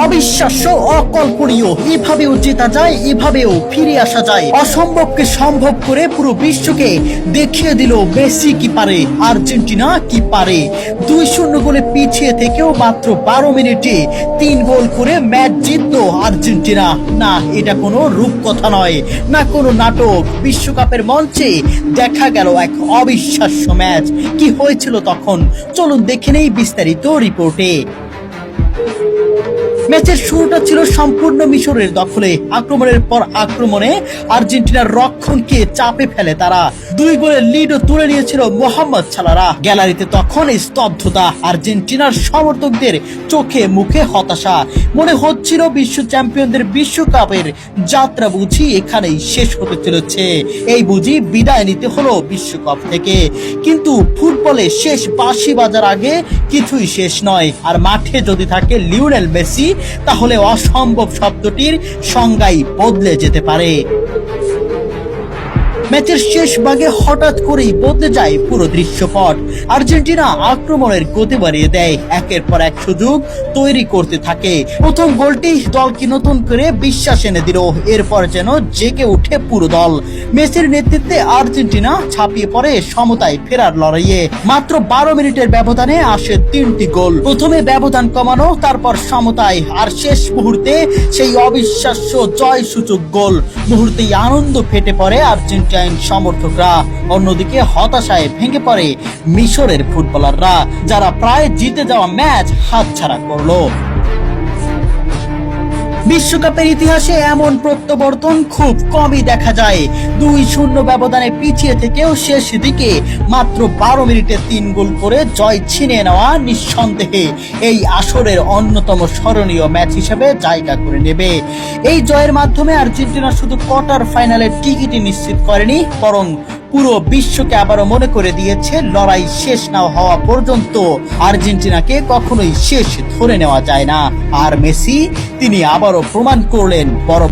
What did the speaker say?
অবিশ্বাস্য, অকল্পনীয়। এভাবেও জেতা যায়, এভাবেও ফিরে আসা যায়। অসম্ভবকে সম্ভব করে পুরো বিশ্বকে দেখিয়ে দিল মেসি কি পারে, আর্জেন্টিনা কি পারে। 2-0 গোলে পিছিয়ে থেকেও মাত্র 12 মিনিটে 3 গোল করে ম্যাচ জিতলো আর্জেন্টিনা। না, এটা কোনো রূপকথা নয়, না কোনো নাটক। বিশ্বকাপের মঞ্চে দেখা গেল এক অবিশ্বাস্য ম্যাচ। কি হয়েছিল তখন, চলুন দেখে নেই বিস্তারিত রিপোর্টে। ম্যাচের শুরুটা ছিল সম্পূর্ণ মিশরের দখলে। আক্রমণের পর আক্রমণে আর্জেন্টিনার রক্ষণকে চাপে ফেলে তারা। 2 গোলের লিডও তুলে নিয়েছিল মোহাম্মদ সালারা। গ্যালারিতে তখন স্তব্ধতা, আর্জেন্টিনার সমর্থকদের চোখে মুখে হতাশা। মনে হচ্ছিল বিশ্ব চ্যাম্পিয়নদের বিশ্বকাপের যাত্রা বুঝি এখানেই শেষ হতে চলেছে। এই বুঝি বিদায় নিতে হলো বিশ্বকাপ থেকে। কিন্তু ফুটবলে শেষ বাঁশি বাজার আগে কিছুই শেষ নয়। আর মাঠে যদি থাকে লিওনেল মেসি, তাহলে অসম্ভব শব্দটির সংজ্ঞাই বদলে যেতে পারে। ম্যাচের শেষ ভাগে হঠাৎ করেই বদলে যায় পুরো দৃশ্যপট। আর্জেন্টিনা আক্রমণের গতি বাড়িয়ে দেয়, একের পর এক সুযোগ তৈরি করতে থাকে। প্রথম গোলটি দলকে নতুন করে বিশ্বাস এনে দিল। এরপর যেন জেগে উঠে পুরো দল। মেসির নেতৃত্বে আর্জেন্টিনা ছাপিয়ে পড়ে সমতায় ফেরার লড়াইয়ে। মাত্র 12 মিনিটের ব্যবধানে আসে 3টি গোল। প্রথমে ব্যবধান কমানো, তারপর সমতায়, আর শেষ মুহূর্তে সেই অবিশ্বাস্য জয় সূচক গোল। মুহূর্তেই আনন্দ ফেটে পড়ে আর্জেন্টিনা সমর্থকরা। অন্যদিকে হতাশায় ভেঙে পড়ে মিশরের ফুটবলাররা, যারা প্রায় জিতে যাওয়া ম্যাচ হাতছাড়া করলো। বিশ্বকাপের ইতিহাসে এমন প্রত্যাবর্তন খুব কমই দেখা যায়। 2-0 ব্যবধানে পিছিয়ে থেকেও শেষ দিকে মাত্র 12 মিনিটে 3 গোল করে জয় ছিনিয়ে নেওয়া নিঃসন্দেহে এই আসরের অন্যতম স্মরণীয় ম্যাচ হিসেবে জায়গা করে নেবে। এই জয়ের মাধ্যমে আর্জেন্টিনা শুধু কোয়ার্টার ফাইনালের টিকিটই নিশ্চিত করেনি, বরং পুরো বিশ্বকে আবারও মনে করে দিয়েছে লড়াই শেষ না হওয়া পর্যন্ত আর্জেন্টিনাকে কখনোই শেষ ধরে নেওয়া যায় না। আর মেসি, তিনি আবারও প্রমাণ করলেন বড়